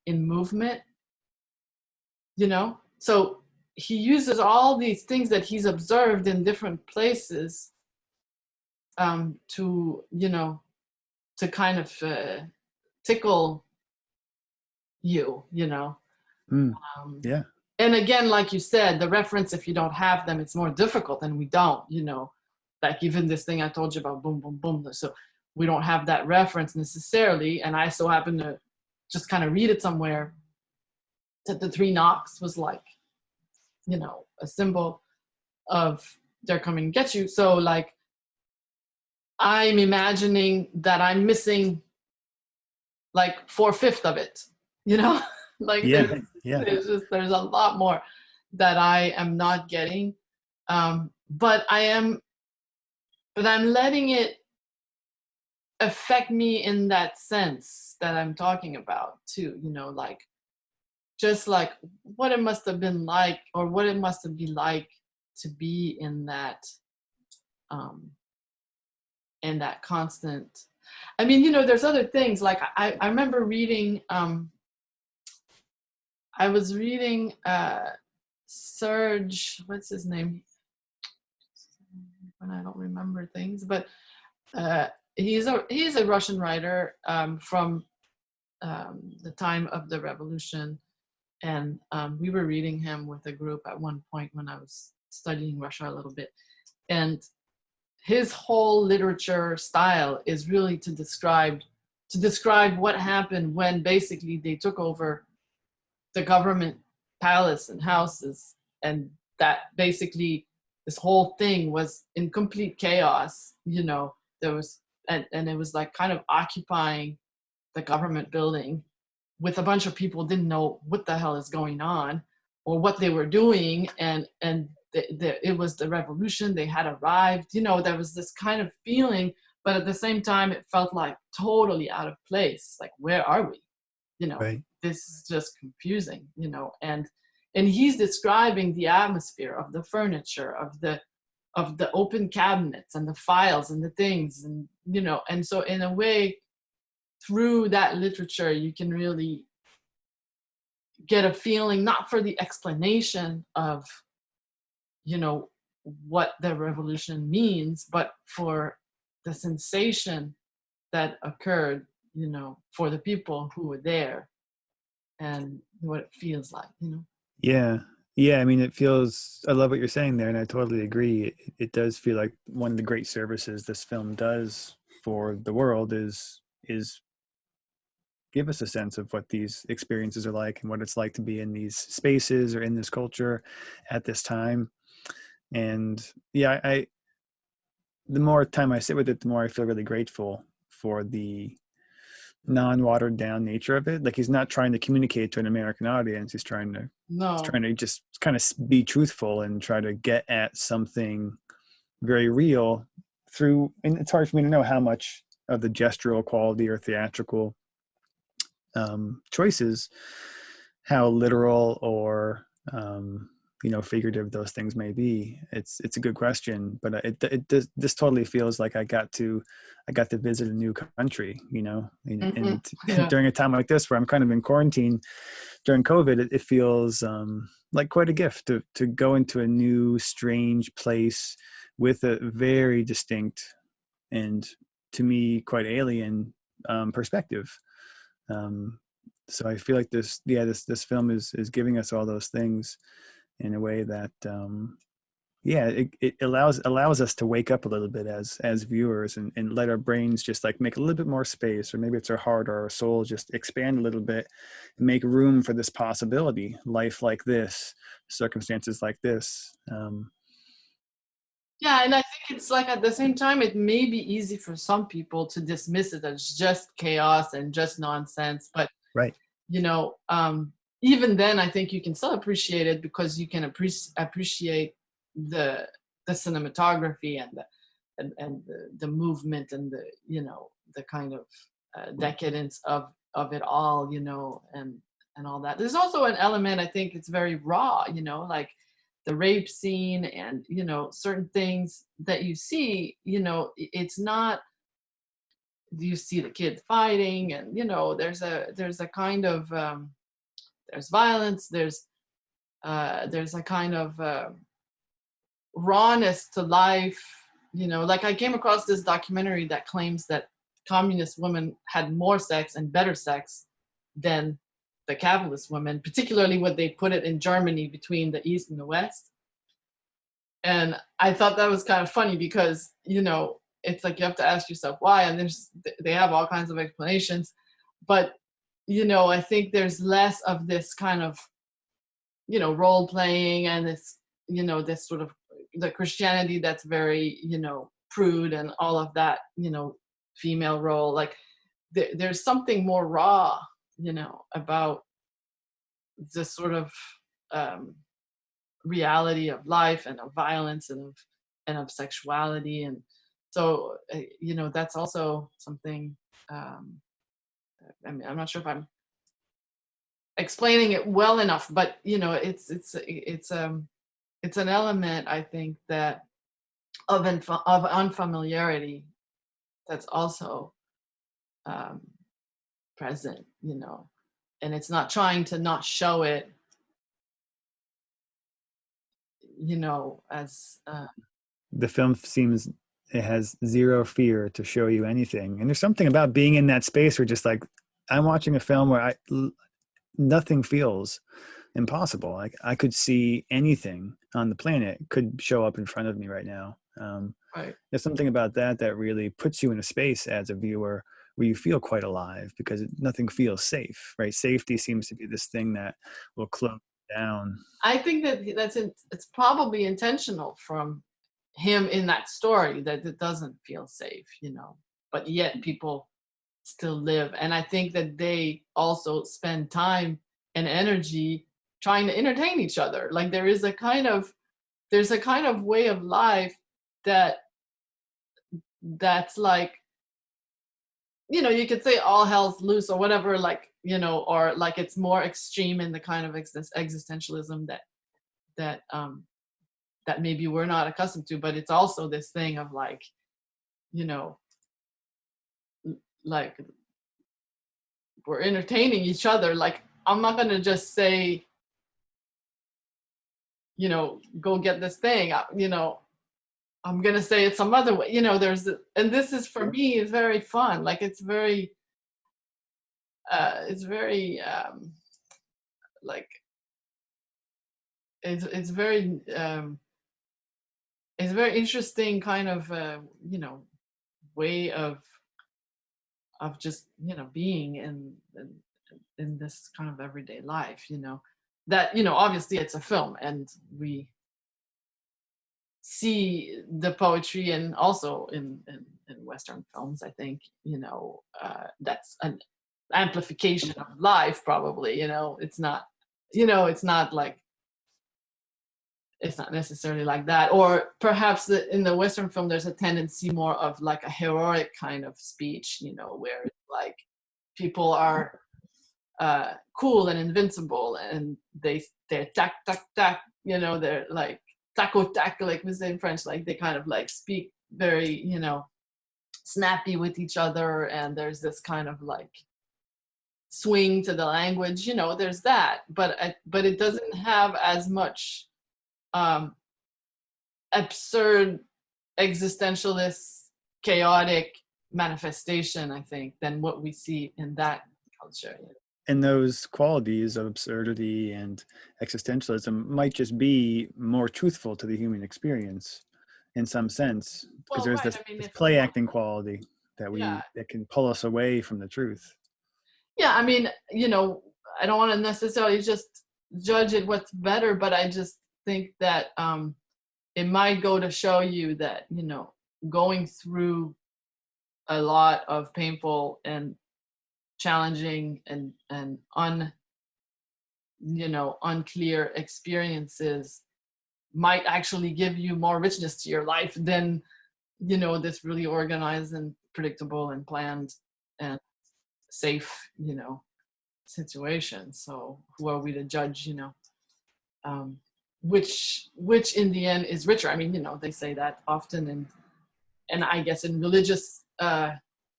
in movement, you know? So he uses all these things that he's observed in different places to, you know, to kind of tickle you, you know? Mm. Um, Yeah. and again, like you said, the reference, if you don't have them, it's more difficult, and we don't, you know, like even this thing I told you about, boom, boom, boom. So we don't have that reference necessarily. And I so happen to just kind of read it somewhere that the three knocks was like, you know, a symbol of they're coming to get you. So like, I'm imagining that I'm missing like 4/5 of it, you know, like Yeah. Yeah. there's a lot more that I am not getting. But I'm letting it affect me in that sense that I'm talking about too, like just like what it must have been like, or what it must have been like to be um in that constant. I mean, there's other things like I remember reading, I was reading Serge, what's his name? When I don't remember things, but he's a Russian writer from the time of the revolution, and we were reading him with a group at one point when I was studying Russia a little bit, and his whole literature style is really to describe what happened when basically they took over the government palace and houses, and that basically this whole thing was in complete chaos. There was, and it was like kind of occupying the government building with a bunch of people didn't know what the hell is going on or what they were doing, and it was the revolution, they had arrived. There was this kind of feeling, but at the same time it felt like totally out of place, like where are we? Right. This is just confusing. And he's describing the atmosphere of the furniture, of the open cabinets and the files and the things, and so in a way through that literature you can really get a feeling, not for the explanation of what the revolution means, but for the sensation that occurred, for the people who were there, and what it feels like. Yeah. Yeah. I mean, it feels, I love what you're saying there. And I totally agree. It does feel like one of the great services this film does for the world is give us a sense of what these experiences are like and what it's like to be in these spaces or in this culture at this time. And yeah, the more time I sit with it, the more I feel really grateful for the non-watered down nature of it. Like he's not trying to communicate to an American audience. He's trying No. to just kind of be truthful and try to get at something very real through, and it's hard for me to know how much of the gestural quality or theatrical choices, how literal or figurative those things may be. It's a good question, but this totally feels like I got to visit a new country, Hmm. and Yeah. during a time like this where I'm kind of in quarantine during COVID, it feels like quite a gift to go into a new strange place with a very distinct and to me quite alien perspective. Um, so I feel like this film is giving us all those things in a way that it allows us to wake up a little bit as viewers and let our brains just like make a little bit more space, or maybe it's our heart or our soul just expand a little bit and make room for this possibility, life like this, circumstances like this. Yeah, and I think it's like at the same time it may be easy for some people to dismiss it as just chaos and just nonsense, but Right. you know um even then I think you can still appreciate it, because you can appreciate the cinematography and the movement and the kind of decadence of it all, and all that. There's also an element, I think it's very raw, like the rape scene and certain things that you see, it's not, you see the kids fighting, and there's a kind of there's violence, there's a kind of rawness to life. Like I came across this documentary that claims that communist women had more sex and better sex than the capitalist women, particularly when they put it in Germany between the East and the West. And I thought that was kind of funny because, it's like you have to ask yourself why, and they have all kinds of explanations. But, I think there's less of this kind of, role playing, and this sort of the Christianity that's very, prude and all of that, female role. Like there's something more raw, about this sort of um, reality of life and of violence and of sexuality. And so that's also something. um, I mean, I'm not sure if I'm explaining it well enough, but it's an element, I think, that of unfamiliarity that's also um, present, and it's not trying to not show it, as The film seems it has zero fear to show you anything, and there's something about being in that space where just like I'm watching a film where nothing feels impossible. Like I could see anything on the planet could show up in front of me right now. right. There's something about that that really puts you in a space as a viewer where you feel quite alive because nothing feels safe, right? Safety seems to be this thing that will close down. I think that it's probably intentional from him in that story that it doesn't feel safe, but yet people still live. And I think that they also spend time and energy trying to entertain each other. Like there's a kind of way of life that that's like, you could say all hell's loose or whatever, like, or like it's more extreme in the kind of existentialism that maybe we're not accustomed to, but it's also this thing of like, you know, like we're entertaining each other. Like I'm not gonna just say, go get this thing. I'm gonna say it some other way. And this is for me is very fun. Like it's very like it's very it's a very interesting kind of way of just being in this kind of everyday life, that obviously it's a film and we see the poetry, and also in Western films, I think, that's an amplification of life, probably. It's not like it's not necessarily like that. Or perhaps in the Western film there's a tendency more of like a heroic kind of speech, where it's like people are cool and invincible, and they're tac tac tac, they're like taco tac, like we say in French, like they kind of like speak very, snappy with each other, and there's this kind of like swing to the language, there's that, but it doesn't have as much absurd, existentialist, chaotic manifestation, I think, than what we see in that culture. And those qualities of absurdity and existentialism might just be more truthful to the human experience in some sense, because Well, there's right. this, I mean, this if play acting quality yeah, that can pull us away from the truth. yeah. I mean, I don't want to necessarily just judge it what's better, but I just think that it might go to show you that going through a lot of painful and challenging and unclear experiences might actually give you more richness to your life than this really organized and predictable and planned and safe situation. So who are we to judge, um, which in the end is richer? I mean, they say that often, and I guess in religious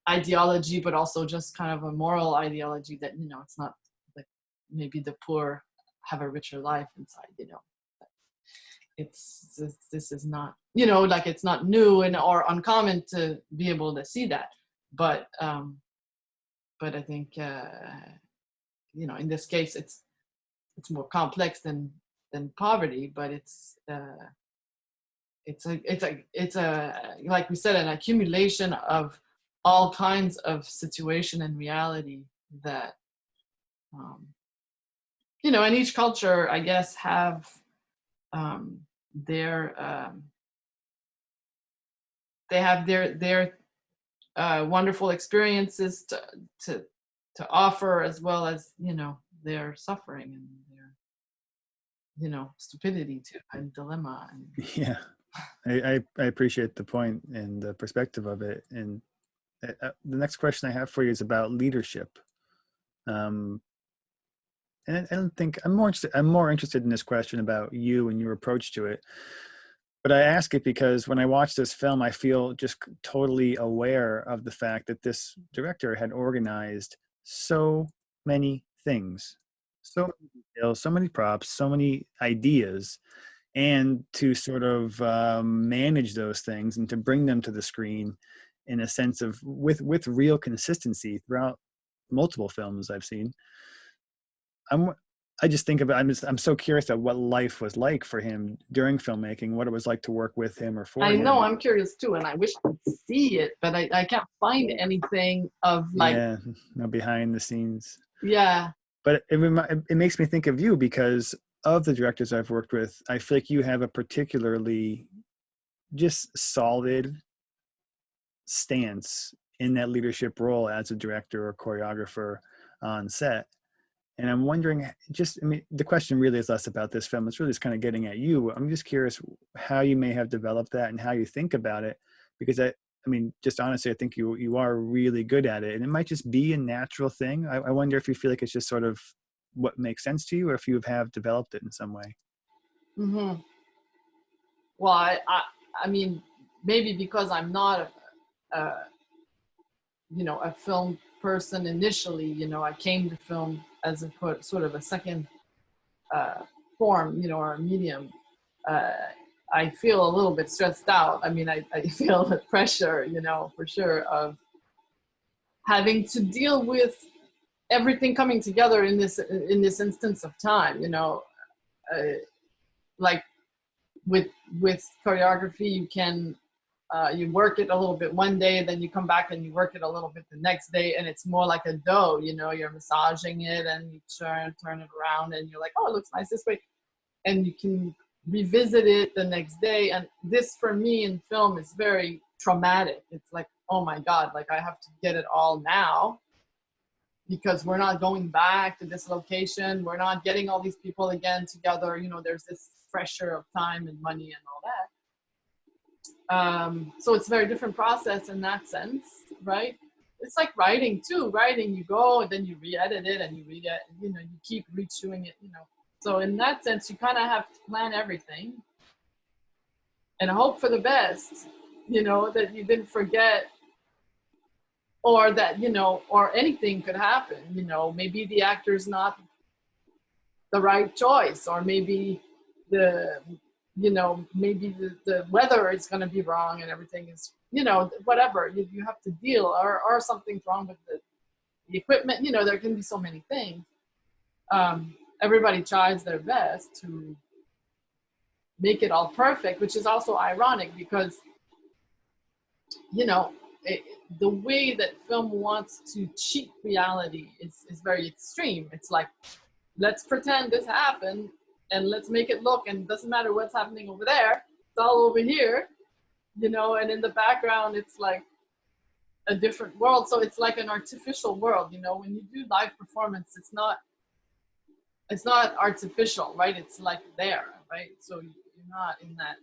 ideology, but also just kind of a moral ideology, that it's not like maybe the poor have a richer life inside. It's this is not, like it's not new and or uncommon to be able to see that, but I think in this case it's more complex than poverty, but it's a like we said, an accumulation of all kinds of situation and reality that um, and each culture, I guess, have their they have their wonderful experiences to to offer, as well as their suffering and stupidity too, and dilemma. And Yeah, I appreciate the point and the perspective of it. And the next question I have for you is about leadership. Um, and I don't think I'm more interested in this question about you and your approach to it. But I ask it because when I watch this film, I feel just totally aware of the fact that this director had organized so many things, so many details, so many props, so many ideas, and to sort of manage those things and to bring them to the screen in a sense of with real consistency throughout multiple films I've seen. I'm I just think about I'm so curious about what life was like for him during filmmaking, what it was like to work with him or for I know, him. I'm curious too, and I wish I could see it, but I can't find anything of like, Yeah, no behind the scenes. yeah. But it makes me think of you because of the directors I've worked with. I feel like you have a particularly just solid stance in that leadership role as a director or choreographer on set. And I'm wondering, I mean, the question really is less about this film. It's really just kind of getting at you. I'm just curious how you may have developed that and how you think about it, because I mean, just honestly, I think you are really good at it, and it might just be a natural thing. I wonder if you feel like it's just sort of what makes sense to you, or if you have developed it in some way. Hmm. Well, I mean, maybe because I'm not a film person initially. I came to film as a sort of a second uh, form, or a medium. Uh, I feel a little bit stressed out. I mean, I feel the pressure, for sure, of having to deal with everything coming together in this instance of time. Like with choreography, you work it a little bit one day, then you come back and you work it a little bit the next day, and it's more like a dough. You're massaging it and you turn it around, and you're like, oh, it looks nice this way, and you can revisit it the next day. And this, for me, in film is very traumatic. It's like, oh my God, like I have to get it all now, because we're not going back to this location. We're not getting all these people again together. There's this pressure of time and money and all that. So it's a very different process in that sense, right? It's like writing too. Writing, you go and then you re-edit it and you read it. You keep rechewing it. So in that sense, you kind of have to plan everything and hope for the best. That you didn't forget, or that or anything could happen. Maybe the actor's not the right choice, or maybe the maybe the weather is going to be wrong and everything is whatever you have to deal, or something's wrong with the equipment. There can be so many things. Everybody tries their best to make it all perfect, which is also ironic because the way that film wants to cheat reality is very extreme. It's like, let's pretend this happened and let's make it look, and it doesn't matter what's happening over there, it's all over here, and in the background it's like a different world. So it's like an artificial world. When you do live performance, it's not artificial, right? It's like there, right? So you're not in that.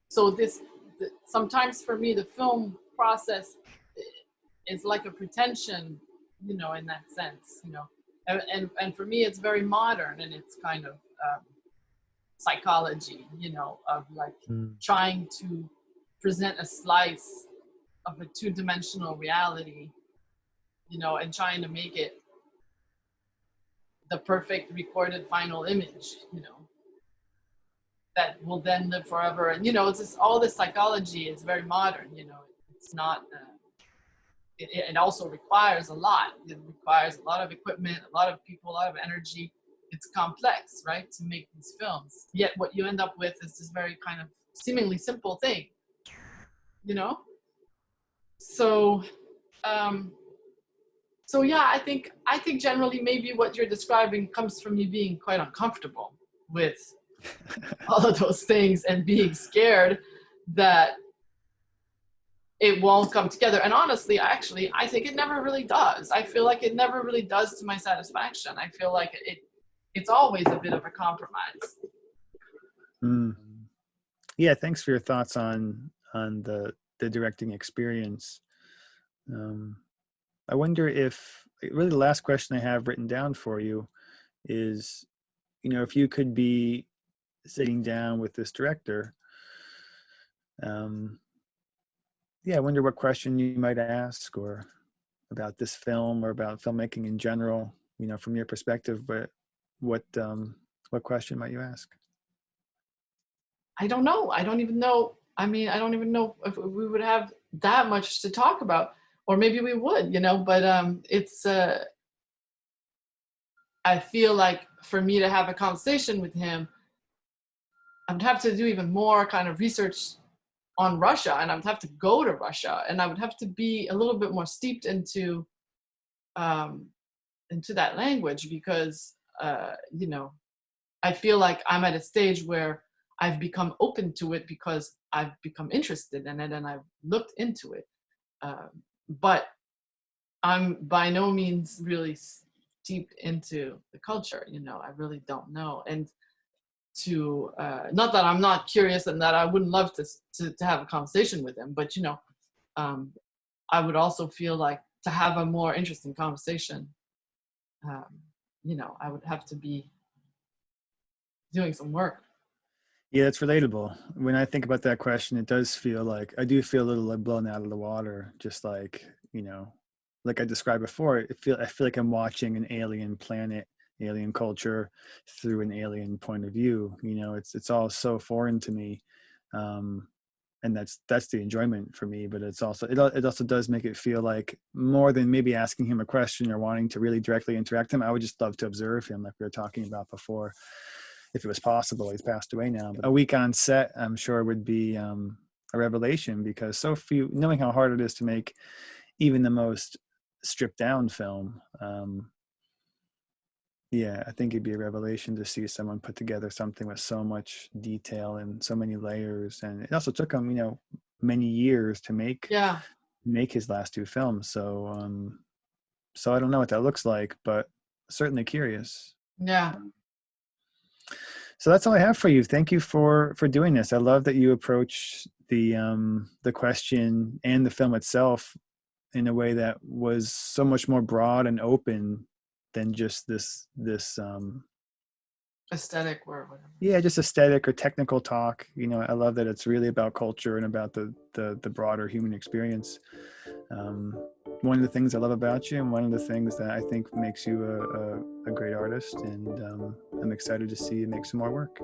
So sometimes for me, the film process is like a pretension, in that sense, and for me, it's very modern, and it's kind of psychology, of like Mm. trying to present a slice of a two-dimensional reality, and trying to make it the perfect recorded final image, that will then live forever. And it's just all this psychology is very modern. It's not. It also requires a lot. It requires a lot of equipment, a lot of people, a lot of energy. It's complex, right, to make these films. Yet what you end up with is this very kind of seemingly simple thing, you know. So, um, so yeah, I think generally maybe what you're describing comes from you being quite uncomfortable with all of those things and being scared that it won't come together. And honestly, actually, I think it never really does. I feel like it never really does to my satisfaction. I feel like it's always a bit of a compromise. Mm. Yeah, thanks for your thoughts on the directing experience. Um, I wonder if really the last question I have written down for you is, if you could be sitting down with this director, um, yeah, I wonder what question you might ask, or about this film, or about filmmaking in general. From your perspective, but what question might you ask? I don't know. I don't even know. I mean, I don't even know if we would have that much to talk about, or maybe we would, but it's, I feel like for me to have a conversation with him, I would have to do even more kind of research on Russia, and I would have to go to Russia, and I would have to be a little bit more steeped um, into that language, because I feel like I'm at a stage where I've become open to it because I've become interested in it and I've looked into it. Um, but I'm by no means really steeped into the culture. I really don't know. And to not that I'm not curious and that I wouldn't love to have a conversation with him, but um, I would also feel like to have a more interesting conversation, um, I would have to be doing some work. Yeah, it's relatable. When I think about that question, it does feel like I do feel a little like blown out of the water, just like I described before. I feel like I'm watching an alien planet, alien culture through an alien point of view. It's all so foreign to me, um, and that's the enjoyment for me. But it also does make it feel like more than maybe asking him a question or wanting to really directly interact with him. I would just love to observe him, like we were talking about before, if it was possible. He's passed away now, but a week on set, I'm sure, would be a revelation, because so few, knowing how hard it is to make even the most stripped down film. Yeah, I think it'd be a revelation to see someone put together something with so much detail and so many layers. And it also took him, many years to Yeah, make his last two films. So I don't know what that looks like, but certainly curious. yeah. So that's all I have for you. Thank you for doing this. I love that you approach the question and the film itself in a way that was so much more broad and open than just this Aesthetic or whatever. yeah, just aesthetic or technical talk. I love that it's really about culture and about the broader human experience. Um, One of the things I love about you, and one of the things that I think makes you a great artist, and I'm excited to see you make some more work.